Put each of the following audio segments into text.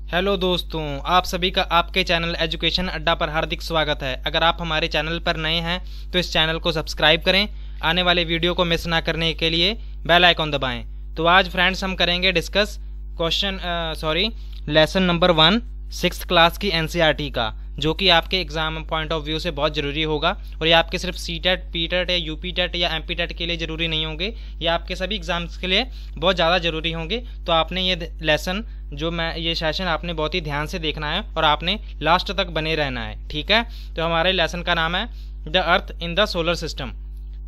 Hello दोस्तों, आप सभी का आपके चैनल एजुकेशन अड्डा पर हार्दिक स्वागत है। अगर आप हमारे चैनल पर नए हैं तो इस चैनल को सब्सक्राइब करें। आने वाले वीडियो को मिस ना करने के लिए बेल आइकॉन दबाएं। तो आज फ्रेंड्स हम करेंगे discuss lesson number 1 6th class की एनसीईआरटी का, जो कि आपके एग्जाम पॉइंट ऑफ व्यू से बहुत ज़रूरी होगा। और ये आपके सिर्फ सीटेट, पीटेट या यूपीटेट या एमपीटेट के लिए ज़रूरी नहीं होंगे, ये आपके सभी एग्जाम्स के लिए बहुत ज़्यादा ज़रूरी होंगे। तो आपने ये लेसन ये सेशन आपने बहुत ही ध्यान से देखना है और आपने लास्ट तक बने रहना है, ठीक है। तो हमारे लेसन का नाम है the earth in the solar system.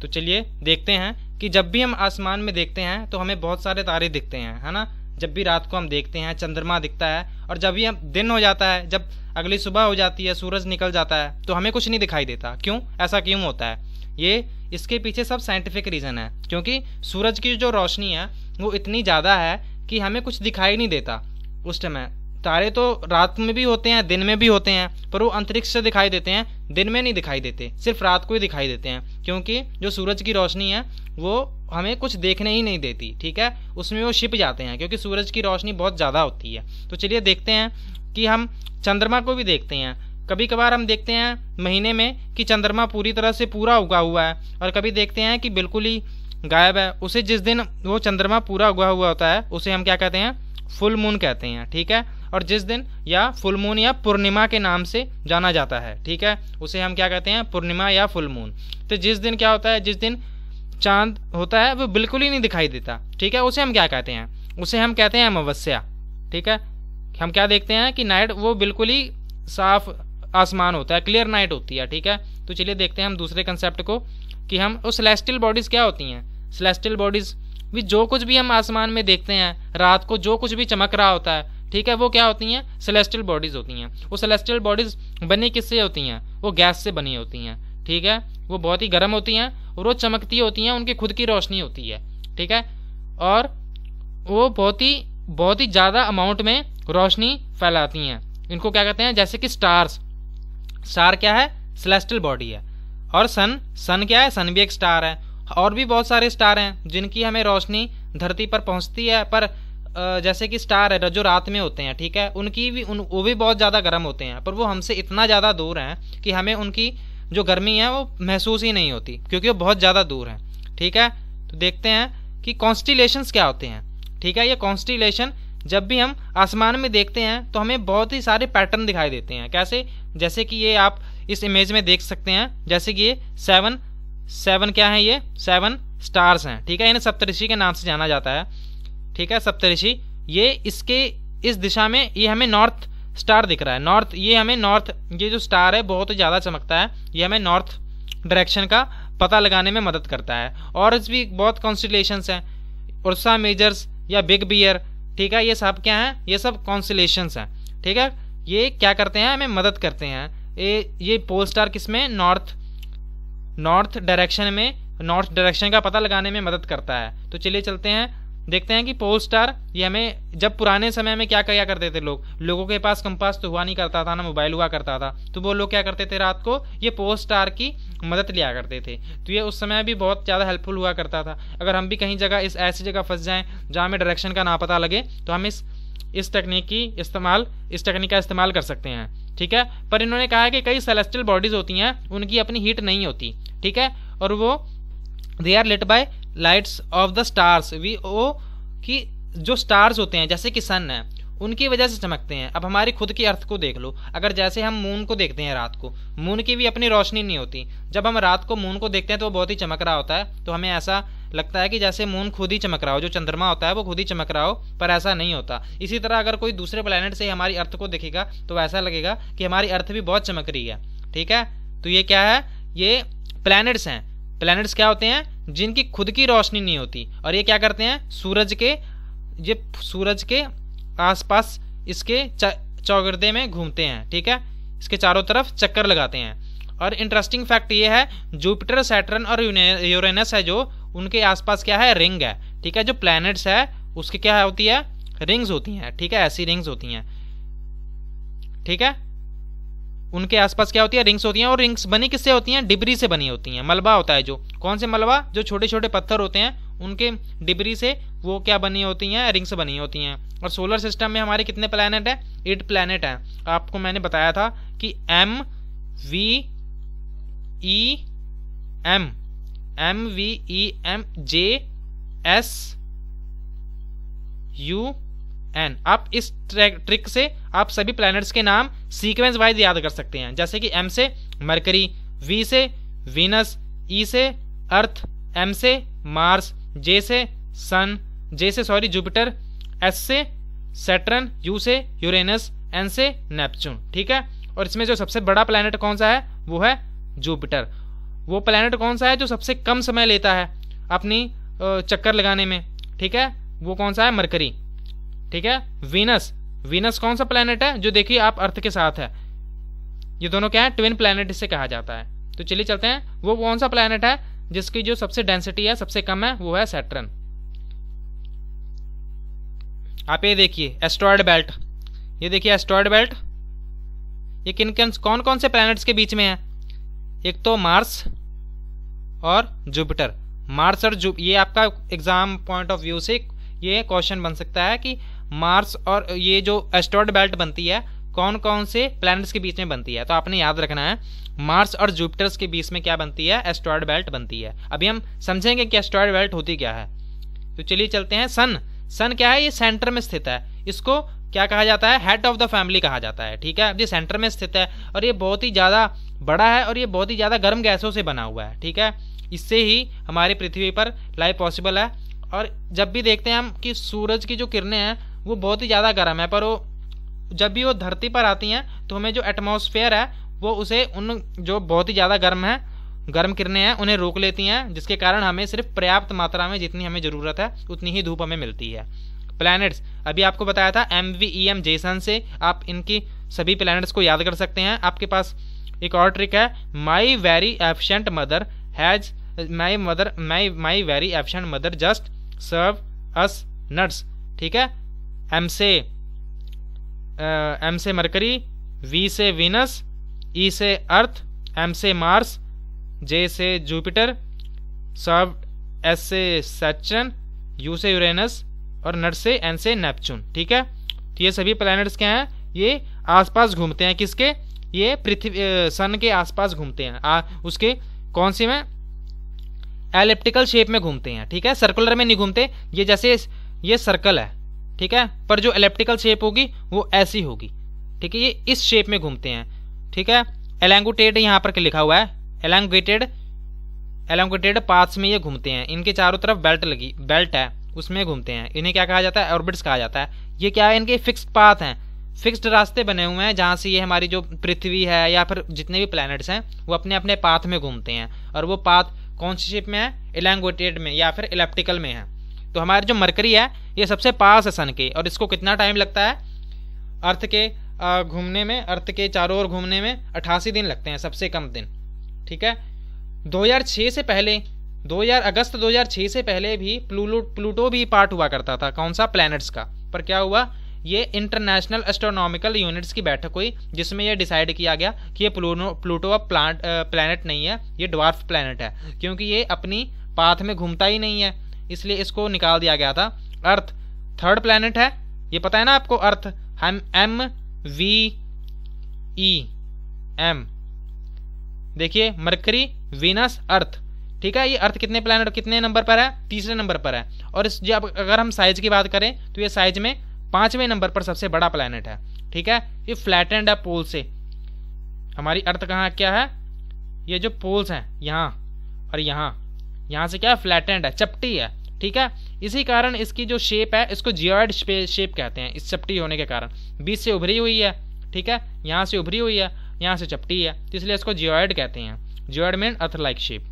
तो चलिए देखते हैं कि जब भी हम आसमान में देखते हैं तो हमें बहुत सारे तारे दिखते हैं, है ना। जब भी रात को हम देखते हैं चंद्रमा दिखता है, और जब भी हम दिन हो जाता है, जब अगली सुबह हो जाती है, सूरज निकल जाता है, तो हमें कुछ नहीं दिखाई देता। क्यों? ऐसा क्यों होता है? ये इसके पीछे सब साइंटिफिक रीज़न है, क्योंकि सूरज की जो रोशनी है वो इतनी ज़्यादा है कि हमें कुछ दिखाई नहीं देता उस समय। तारे तो रात में भी होते हैं, दिन में भी होते हैं, पर वो अंतरिक्ष से दिखाई देते हैं, दिन में नहीं दिखाई देते, सिर्फ रात को ही दिखाई देते हैं, क्योंकि जो सूरज की रोशनी है वो हमें कुछ देखने ही नहीं देती, ठीक है। उसमें वो छिप जाते हैं क्योंकि सूरज की रोशनी बहुत ज़्यादा होती है। तो चलिए देखते हैं कि हम चंद्रमा को भी देखते हैं। कभी कभार हम देखते हैं महीने में कि चंद्रमा पूरी तरह से पूरा उगा हुआ है, और कभी देखते हैं कि बिल्कुल ही गायब है। उसे जिस दिन वो चंद्रमा पूरा उगा हुआ होता है उसे हम क्या कहते हैं? फुल मून कहते हैं, ठीक है। और जिस दिन या फुल मून या पूर्णिमा के नाम से जाना जाता है, ठीक है, उसे हम क्या कहते हैं? पूर्णिमा या फुल मून। तो जिस दिन क्या होता है, जिस दिन चांद होता है वो बिल्कुल ही नहीं दिखाई देता, ठीक है, उसे हम क्या कहते हैं? उसे हम कहते हैं अमावस्या, ठीक है। हम क्या देखते हैं कि नाइट वो बिल्कुल ही साफ आसमान होता है, क्लियर नाइट होती है, ठीक है। तो चलिए देखते हैं हम दूसरे कंसेप्ट को कि हम उस सेलेस्टियल बॉडीज़ क्या होती हैं। सेलेस्टियल बॉडीज़ भी जो कुछ भी हम आसमान में देखते हैं रात को, जो कुछ भी चमक रहा होता है, ठीक है, वो क्या होती हैं? सेलेस्टियल बॉडीज़ होती हैं। वो सेलेस्टियल बॉडीज़ बनी किससे होती हैं? वो गैस से बनी होती हैं, ठीक है। वो बहुत ही गर्म होती हैं और वो चमकती होती हैं, उनकी खुद की रोशनी होती है, ठीक है। और वो बहुत ही ज़्यादा अमाउंट में रोशनी फैलाती हैं। इनको क्या कहते हैं? जैसे कि स्टार्स। स्टार क्या है? सेलेस्टियल बॉडी है। और सन क्या है? सन भी एक स्टार है। और भी बहुत सारे स्टार हैं जिनकी हमें रोशनी धरती पर पहुंचती है, पर जैसे कि स्टार है जो रात में होते हैं, ठीक है, वो भी बहुत ज़्यादा गर्म होते हैं, पर वो हमसे इतना ज़्यादा दूर हैं कि हमें उनकी जो गर्मी है वो महसूस ही नहीं होती, क्योंकि वो बहुत ज़्यादा दूर हैं, ठीक है। तो देखते हैं कि कॉन्स्टिलेशंस क्या होते हैं, ठीक है। ये कॉन्स्टिलेशन जब भी हम आसमान में देखते हैं तो हमें बहुत ही सारे पैटर्न दिखाई देते हैं। कैसे? जैसे कि ये आप इस इमेज में देख सकते हैं, जैसे कि ये सेवन क्या है? ये 7 स्टार्स हैं, ठीक है। इन्हें सप्तऋषि के नाम से जाना जाता है, ठीक है, सप्तऋषि। ये इस दिशा में ये हमें नॉर्थ स्टार दिख रहा है। ये जो स्टार है बहुत ज़्यादा चमकता है, ये हमें नॉर्थ डायरेक्शन का पता लगाने में मदद करता है। और भी बहुत कॉन्स्टिलेशंस हैं, उर्सा मेजर्स या बिग बियर, ठीक है। ये सब क्या है? ये सब कॉन्स्टिलेशंस हैं, ठीक है। ये क्या करते हैं? हमें मदद करते हैं। ये पोल स्टार किसमें? नॉर्थ डायरेक्शन का पता लगाने में मदद करता है। तो चलिए चलते हैं, देखते हैं कि पोल स्टार ये हमें, जब पुराने समय में क्या किया करते थे लोगों के पास कंपास तो हुआ नहीं करता था, ना मोबाइल हुआ करता था, तो वो लोग क्या करते थे? रात को ये पोल स्टार की मदद लिया करते थे। तो ये उस समय भी बहुत ज़्यादा हेल्पफुल हुआ करता था। अगर हम भी कहीं जगह ऐसी जगह फंस जाएं जहाँ हमें डायरेक्शन का ना पता लगे, तो हम इस टेक्निक का इस्तेमाल कर सकते हैं, ठीक है। पर इन्होंने कहा है कि कई सेलेस्टियल बॉडीज होती हैं, उनकी अपनी हीट नहीं होती, ठीक है, और वो they are lit by lights of the stars. कि जो स्टार्स होते हैं जैसे कि सन है, उनकी वजह से चमकते हैं। अब हमारी खुद की अर्थ को देख लो, अगर जैसे हम मून को देखते हैं रात को, मून की भी अपनी रोशनी नहीं होती। जब हम रात को मून को देखते हैं तो वो बहुत ही चमक रहा होता है, तो हमें ऐसा लगता है कि जैसे मून खुद ही चमक रहा हो, जो चंद्रमा होता है वो खुद ही चमक रहा हो, पर ऐसा नहीं होता। इसी तरह अगर कोई दूसरे प्लैनेट से हमारी अर्थ को देखेगा तो ऐसा लगेगा कि हमारी अर्थ भी बहुत चमक रही है, ठीक है। तो ये क्या है? ये प्लैनेट्स हैं। प्लैनेट्स क्या होते हैं? जिनकी खुद की रोशनी नहीं होती, और ये क्या करते हैं? सूरज के आसपास इसके चौगिर्दे में घूमते हैं, ठीक है, इसके चारों तरफ चक्कर लगाते हैं। और इंटरेस्टिंग फैक्ट ये है, जुपिटर, सैटर्न और यूरेनस है जो, उनके आसपास क्या है? रिंग है, ठीक है। जो प्लैनेट्स है उसके क्या होती है? रिंग्स होती हैं, ठीक है, ऐसी रिंग्स होती हैं, ठीक है। उनके आसपास क्या होती है? रिंग्स होती हैं। और रिंग्स बनी किससे होती हैं? डिब्री से बनी होती हैं। मलबा होता है जो, कौन से मलबा? जो छोटे छोटे पत्थर होते हैं उनके डिब्री से वो क्या बनी होती हैं, रिंग्स बनी होती हैं। और सोलर सिस्टम में हमारे कितने प्लैनेट है, 8 प्लैनेट हैं। आपको मैंने बताया था कि MVEM आप इस ट्रिक से आप सभी प्लैनेट्स के नाम सीक्वेंस वाइज याद कर सकते हैं। जैसे कि M से मरकरी, V से वीनस, E से अर्थ, M से मार्स, J से जुपिटर, S से सैटर्न, U से यूरेनस, N से नेपच्यून। ठीक है। और इसमें जो सबसे बड़ा प्लैनेट कौन सा है वो है जुपिटर। वो प्लैनेट कौन सा है जो सबसे कम समय लेता है अपनी चक्कर लगाने में, ठीक है, वो कौन सा है, मरकरी। ठीक है। वीनस कौन सा प्लैनेट है जो देखिए आप अर्थ के साथ है, ये दोनों क्या है, ट्विन प्लैनेट इसे कहा जाता है। तो चलिए चलते हैं, वो कौन सा प्लैनेट है जिसकी जो सबसे डेंसिटी है सबसे कम है, वो है सैटर्न। आप ये देखिए एस्टेरॉयड बेल्ट, ये देखिए एस्टेरॉयड बेल्ट, ये कौन कौन से प्लैनेट्स के बीच में है, एक तो मार्स और जुपिटर। मार्स और ये आपका एग्जाम पॉइंट ऑफ व्यू से ये क्वेश्चन बन सकता है कि मार्स और ये जो एस्टेरॉयड बेल्ट बनती है कौन कौन से प्लैनेट्स के बीच में बनती है। तो आपने याद रखना है मार्स और जुपिटर्स के बीच में क्या बनती है, एस्टेरॉयड बेल्ट बनती है। अभी हम समझेंगे कि एस्टेरॉयड बेल्ट होती क्या है। तो चलिए चलते हैं। सन क्या है, ये सेंटर में स्थित है, इसको क्या कहा जाता है, हेड ऑफ द फैमिली कहा जाता है। ठीक है। ये सेंटर में स्थित है और ये बहुत ही ज़्यादा बड़ा है और ये बहुत ही ज़्यादा गर्म गैसों से बना हुआ है। ठीक है। इससे ही हमारी पृथ्वी पर लाइफ पॉसिबल है। और जब भी देखते हैं हम कि सूरज की जो किरणें हैं वो बहुत ही ज़्यादा गर्म है, पर वो जब भी वो धरती पर आती हैं तो हमें जो एटमॉस्फेयर है वो उसे उन जो बहुत ही ज़्यादा गर्म किरणें हैं उन्हें रोक लेती हैं, जिसके कारण हमें सिर्फ पर्याप्त मात्रा में जितनी हमें ज़रूरत है उतनी ही धूप हमें मिलती है। प्लैनेट्स अभी आपको बताया था MVEM जेसन से आप इनकी सभी प्लैनेट्स को याद कर सकते हैं। आपके पास एक और ट्रिक है, my very efficient mother has my very efficient mother just serve us nuts. ठीक है। M से मरकरी, V से वीनस, E से अर्थ, M से मार्स, J से जुपिटर, S से सैटर्न, U से यूरेनस और नट से N से नेपच्यून। ठीक है। तो ये सभी प्लैनेट्स क्या हैं, ये आसपास घूमते हैं, किसके, ये पृथ्वी सन के आसपास घूमते हैं। उसके कौन सी में, एलिप्टिकल शेप में घूमते हैं। ठीक है। सर्कुलर में नहीं घूमते, ये जैसे ये सर्कल है, ठीक है, पर जो एलिप्टिकल शेप होगी वो ऐसी होगी। ठीक है। ये इस शेप में घूमते हैं। ठीक है। एलैंगुटेड यहाँ पर लिखा हुआ है, एलैंगुटेड पाथ्स में ये घूमते हैं। इनके चारों तरफ बेल्ट है उसमें घूमते हैं। इन्हें क्या कहा जाता है, ऑर्बिट्स कहा जाता है। ये क्या है, इनके फिक्स्ड पाथ हैं, फिक्स्ड रास्ते बने हुए हैं जहाँ से ये हमारी जो पृथ्वी है या फिर जितने भी प्लैनेट्स हैं वो अपने अपने पाथ में घूमते हैं। और वो पाथ कौन सी शेप में है, एलैंगुटेड में या फिर एलिप्टिकल में है। तो हमारे जो मरकरी है ये सबसे पास है सन के, और इसको कितना टाइम लगता है अर्थ के घूमने में, अर्थ के चारों ओर घूमने में 88 दिन लगते हैं, सबसे कम दिन। ठीक है। 2006 अगस्त 2006 से पहले भी प्लूटो भी पार्ट हुआ करता था, कौन सा, प्लैनेट्स का। पर क्या हुआ, ये इंटरनेशनल एस्ट्रोनॉमिकल यूनिट्स की बैठक हुई जिसमें यह डिसाइड किया गया कि ये प्लूटो अब प्लैनेट नहीं है, ये ड्वार्फ प्लैनेट है, क्योंकि ये अपनी पाथ में घूमता ही नहीं है, इसलिए इसको निकाल दिया गया था। अर्थ थर्ड प्लैनेट है, ये पता है ना आपको, अर्थ हम MVEM, देखिए मरकरी, वीनस, अर्थ। ठीक है। ये अर्थ कितने नंबर पर है, तीसरे नंबर पर है। और इस जब अगर हम साइज की बात करें तो ये साइज में 5वें नंबर पर सबसे बड़ा प्लैनेट है। ठीक है। ये फ्लैटेंड है पोल से, हमारी अर्थ कहाँ क्या है, ये जो पोल्स हैं यहाँ और यहाँ से क्या है, फ्लैटेंड है, चपटी है। ठीक है। इसी कारण इसकी जो शेप है इसको जियोइड शेप कहते हैं, इस चपटी होने के कारण, बीच से उभरी हुई है। ठीक है। यहाँ से उभरी हुई है, यहाँ से चपटी है, तो इसलिए इसको जियोइड कहते हैं। Geoid mean earth like shape.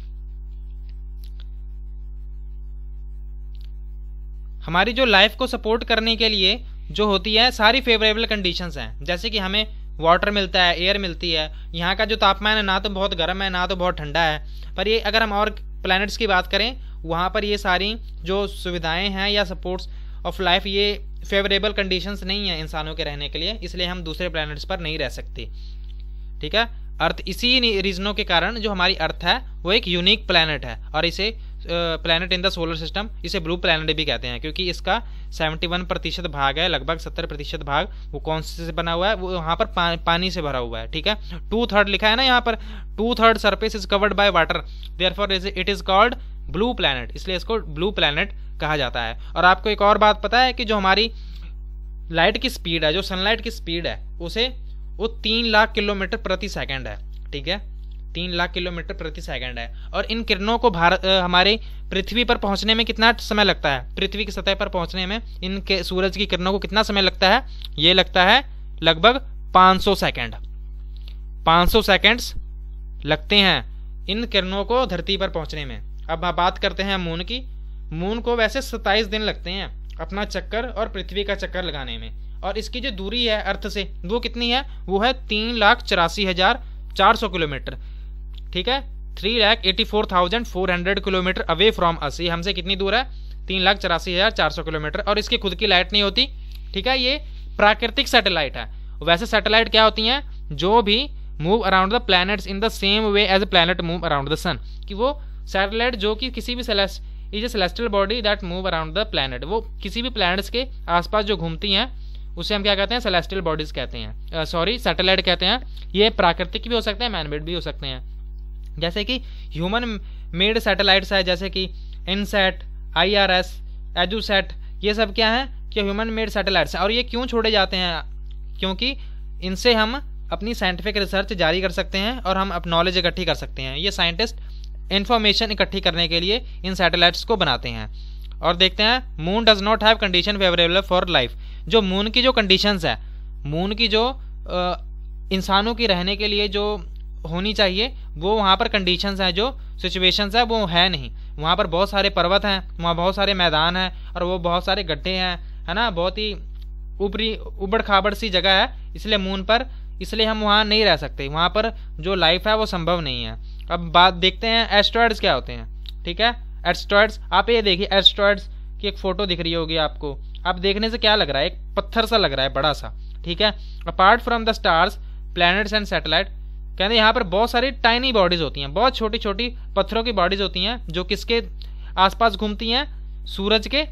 हमारी जो लाइफ को सपोर्ट करने के लिए जो होती है सारी फेवरेबल कंडीशंस हैं, जैसे कि हमें वाटर मिलता है, एयर मिलती है। यहाँ का जो तापमान है ना तो बहुत गर्म है ना तो बहुत ठंडा है। पर ये अगर हम और प्लैनेट्स की बात करें वहाँ पर ये सारी जो सुविधाएं हैं या सपोर्ट्स ऑफ लाइफ ये फेवरेबल कंडीशंस नहीं है इंसानों के रहने के लिए, इसलिए हम दूसरे प्लैनेट्स पर नहीं रह सकते। ठीक है। अर्थ इसी रीजनों के कारण जो हमारी अर्थ है वो एक यूनिक प्लैनेट है और इसे planet in the solar system, इसे ब्लू प्लैनेट भी कहते हैं क्योंकि इसका 71% भाग है, लगभग 70% भाग वो कौन से बना हुआ है, वो यहाँ पर पानी से भरा हुआ है। ठीक है, 2/3 लिखा है ना यहाँ पर, 2/3 surface is covered by water, therefore it is called blue planet, इसलिए इसको ब्लू प्लैनेट कहा जाता है। और आपको एक और बात पता है कि जो हमारी लाइट की स्पीड है, जो सनलाइट की स्पीड है वो 3 लाख किलोमीटर प्रति सेकंड है। ठीक है, 3 लाख किलोमीटर प्रति सेकंड है। और इन किरणों को हमारे पृथ्वी पर पहुंचने में कितना समय लगता है, पृथ्वी की सतह पर पहुंचने में इनके सूरज की किरणों को कितना समय लगता है, ये लगता है लगभग 500 सेकंड। 500 सेकंड्स लगते हैं इन किरणों को धरती पर पहुंचने में। अब बात करते हैं मून की। मून को वैसे 27 दिन लगते हैं अपना चक्कर और पृथ्वी का चक्कर लगाने में, और इसकी जो दूरी है अर्थ से वो कितनी है, वो है 3,84,400 किलोमीटर। ठीक है, 3,84,400 किलोमीटर अवे फ्रॉम अस, ये हमसे कितनी दूर है, 3,84,400 किलोमीटर। और इसकी खुद की लाइट नहीं होती। ठीक है, ये प्राकृतिक सैटेलाइट है। वैसे सैटेलाइट क्या होती हैं, जो भी move around the planets in the same way as a planet move around the sun, कि वो सैटेलाइट जो कि किसी भी is a celestial body that move around the planet, वो किसी भी प्लैनेट्स के आसपास जो घूमती हैं उसे हम क्या कहते हैं, सेलेस्टियल बॉडीज कहते हैं, सैटेलाइट कहते हैं। ये प्राकृतिक भी हो सकते हैं, मैनमेड भी हो सकते हैं। जैसे कि ह्यूमन मेड सैटेलाइट्स है, जैसे कि इनसैट, IRS, एजुसैट, ये सब क्या है कि ह्यूमन मेड सैटेलाइट्स हैं। और ये क्यों छोड़े जाते हैं, क्योंकि इनसे हम अपनी साइंटिफिक रिसर्च जारी कर सकते हैं और हम अपनी नॉलेज इकट्ठी कर सकते हैं। ये साइंटिस्ट इन्फॉर्मेशन इकट्ठी करने के लिए इन सैटेलाइट्स को बनाते हैं। और देखते हैं, moon does not have condition favourable for life. जो मून की जो कंडीशंस है, मून की जो इंसानों की रहने के लिए जो होनी चाहिए, वो वहाँ पर कंडीशंस हैं, जो सिचुएशंस है वो है नहीं। वहाँ पर बहुत सारे पर्वत हैं, वहाँ बहुत सारे मैदान हैं, और वो बहुत सारे गड्ढे हैं, है ना, बहुत ही उबड़ खाबड़ सी जगह है। इसलिए मून पर, इसलिए हम वहाँ नहीं रह सकते, वहाँ पर जो लाइफ है वो संभव नहीं है। अब बात देखते हैं एस्ट्रॉयड्स क्या होते हैं। ठीक है, एस्ट्रॉयड्स, आप ये देखिए, एस्ट्रॉयड्स की एक फोटो दिख रही होगी आपको। आप देखने से क्या लग रहा है, एक पत्थर सा लग रहा है, बड़ा सा। ठीक है, apart from the stars, planets and satellite, कहते हैं यहाँ पर बहुत सारी टाइनी बॉडीज होती हैं, बहुत छोटी छोटी पत्थरों की बॉडीज होती हैं, जो किसके आसपास घूमती हैं, सूरज के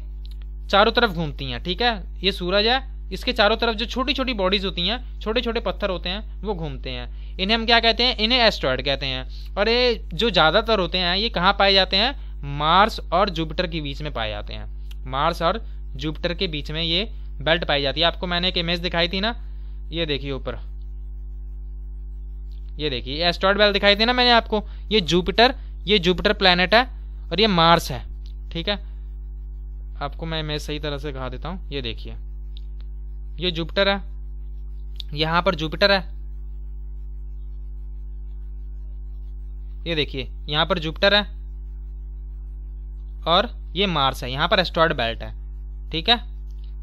चारों तरफ घूमती हैं। ठीक है, ये सूरज है, इसके चारों तरफ जो छोटी छोटी बॉडीज होती हैं, छोटे छोटे पत्थर होते हैं, वो घूमते हैं। इन्हें हम क्या कहते हैं, इन्हें एस्ट्रॉयड कहते हैं। और ये जो ज़्यादातर होते हैं, ये कहाँ पाए जाते हैं, मार्स और जुपिटर के बीच में पाए जाते हैं। मार्स और जुपिटर के बीच में ये बेल्ट पाई जाती है। आपको मैंने एक इमेज दिखाई थी ना, ये देखिए ऊपर, ये देखिए एस्ट्रॉयड बेल्ट दिखाई थी ना मैंने आपको, ये जुपिटर प्लैनेट है और ये मार्स है। ठीक है, आपको मैं इमेज सही तरह से दिखा देता हूँ। ये देखिए, ये जुपिटर है, यहाँ पर जुपिटर है, ये देखिए यहाँ पर जुपिटर है, और ये मार्स है, यहाँ पर एस्ट्रॉयड बेल्ट है। ठीक है,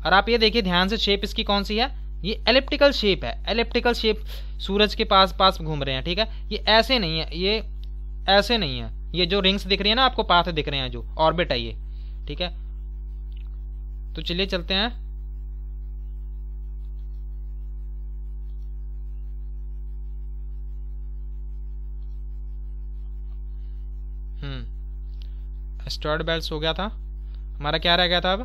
और आप ये देखिए ध्यान से, शेप इसकी कौन सी है, ये एलिप्टिकल शेप है। एलिप्टिकल शेप, सूरज के पास पास घूम रहे हैं। ठीक है, ये ऐसे नहीं है, ये ऐसे नहीं है, ये जो रिंग्स दिख रही है ना आपको, पाथ दिख रहे हैं, जो ऑर्बिट है ये। ठीक है, तो चलिए चलते हैं। एस्ट्रॉयड बेल्ट हो गया था हमारा, क्या रह गया था अब,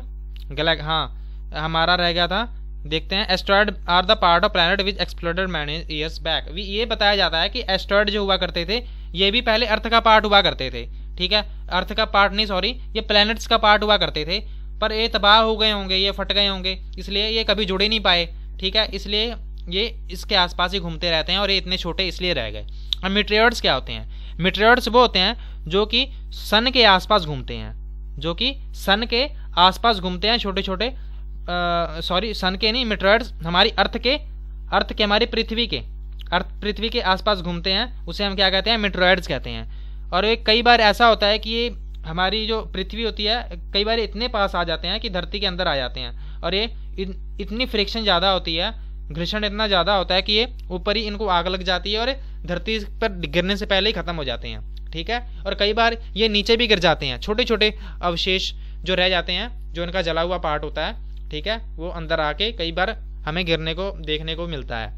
हमारा रह गया था, देखते हैं। Asteroid are the part of planet which exploded many years back. ये बताया जाता है कि एस्ट्रॉयड जो हुआ करते थे, ये भी पहले अर्थ का पार्ट हुआ करते थे। ठीक है, अर्थ का पार्ट नहीं, सॉरी, ये प्लैनेट्स का पार्ट हुआ करते थे, पर ये तबाह हो गए होंगे, ये फट गए होंगे, इसलिए ये कभी जुड़े नहीं पाए। ठीक है, इसलिए ये इसके आसपास ही घूमते रहते हैं, और ये इतने छोटे इसलिए रह गए। और मीटेरियड्स क्या होते हैं, मीटेरियड्स वो होते हैं जो कि सन के आसपास घूमते हैं, जो कि सन के आसपास घूमते हैं, छोटे छोटे, सॉरी सन के नहीं, मीटेरियड्स हमारी अर्थ के हमारी पृथ्वी के आसपास घूमते हैं, उसे हम क्या कहते हैं, मीटेरियड्स कहते हैं। और एक कई बार ऐसा होता है कि ये हमारी जो पृथ्वी होती है, कई बार इतने पास आ जाते हैं कि धरती के अंदर आ जाते हैं, और ये इतनी फ्रिक्शन ज़्यादा होती है, घर्षण इतना ज़्यादा होता है कि ये ऊपर ही इनको आग लग जाती है और धरती पर गिरने से पहले ही ख़त्म हो जाते हैं। ठीक है, और कई बार ये नीचे भी गिर जाते हैं, छोटे छोटे अवशेष जो रह जाते हैं, जो इनका जला हुआ पार्ट होता है। ठीक है, वो अंदर आके कई बार हमें गिरने को देखने को मिलता है।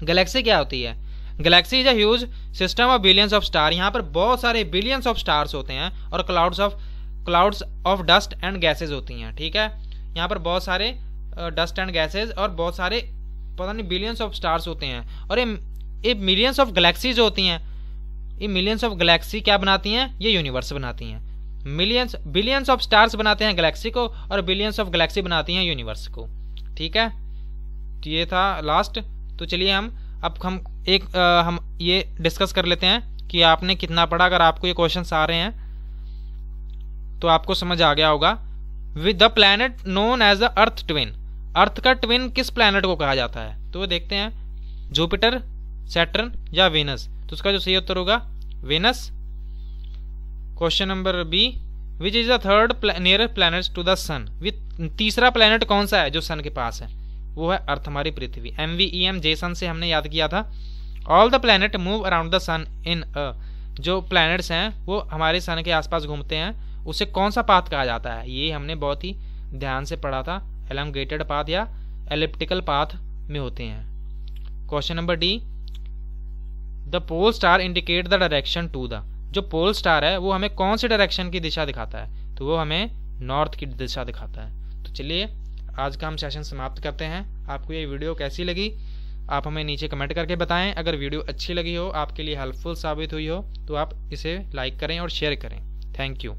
गैलेक्सी क्या होती है, Galaxy is a huge system of billions of star. यहाँ पर बहुत सारे बिलियंस ऑफ स्टार्स होते हैं और clouds of dust and gases होती हैं। ठीक है, यहाँ पर बहुत सारे डस्ट एंड गैसेज और बहुत सारे पता नहीं बिलियंस ऑफ स्टार्स होते हैं। और ये मिलियंस ऑफ गैलेक्सीज होती हैं। ये मिलियंस ऑफ गैलेक्सी क्या बनाती हैं? ये यूनिवर्स बनाती हैं। बिलियंस ऑफ स्टार्स बनाते हैं गैलेक्सी को और बिलियंस ऑफ गैलेक्सी बनाती हैं यूनिवर्स को। ठीक है, तो ये था लास्ट। तो चलिए हम ये डिस्कस कर लेते हैं कि आपने कितना पढ़ा। अगर आपको ये क्वेश्चंस आ रहे हैं तो आपको समझ आ गया होगा। With the planet known as the earth twin, earth का ट्विन किस प्लैनेट को कहा जाता है? तो देखते हैं, जुपिटर, सैटर्न या वीनस। तो उसका जो सही उत्तर होगा Venus. Question number B, which is the third near planet to the sun. तीसरा प्लैनेट कौन सा है जो सन के पास है? वो है अर्थ, हमारी पृथ्वी। MVEM जेसन से हमने याद किया था। All the planet move around the sun in a, जो प्लैनेट्स हैं वो हमारे सन के आसपास घूमते हैं, उसे कौन सा पाथ कहा जाता है? ये हमने बहुत ही ध्यान से पढ़ा था। एलॉन्गेटेड पाथ या एलिप्टिकल पाथ में होते हैं। Question number D, the pole star indicate the direction to the, जो पोल स्टार है वो हमें कौन सी डायरेक्शन की दिशा दिखाता है? तो वो हमें नॉर्थ की दिशा दिखाता है। तो चलिए आज का हम सेशन समाप्त करते हैं। आपको ये वीडियो कैसी लगी आप हमें नीचे कमेंट करके बताएं। अगर वीडियो अच्छी लगी हो, आपके लिए हेल्पफुल साबित हुई हो, तो आप इसे लाइक करें और शेयर करें। Thank you.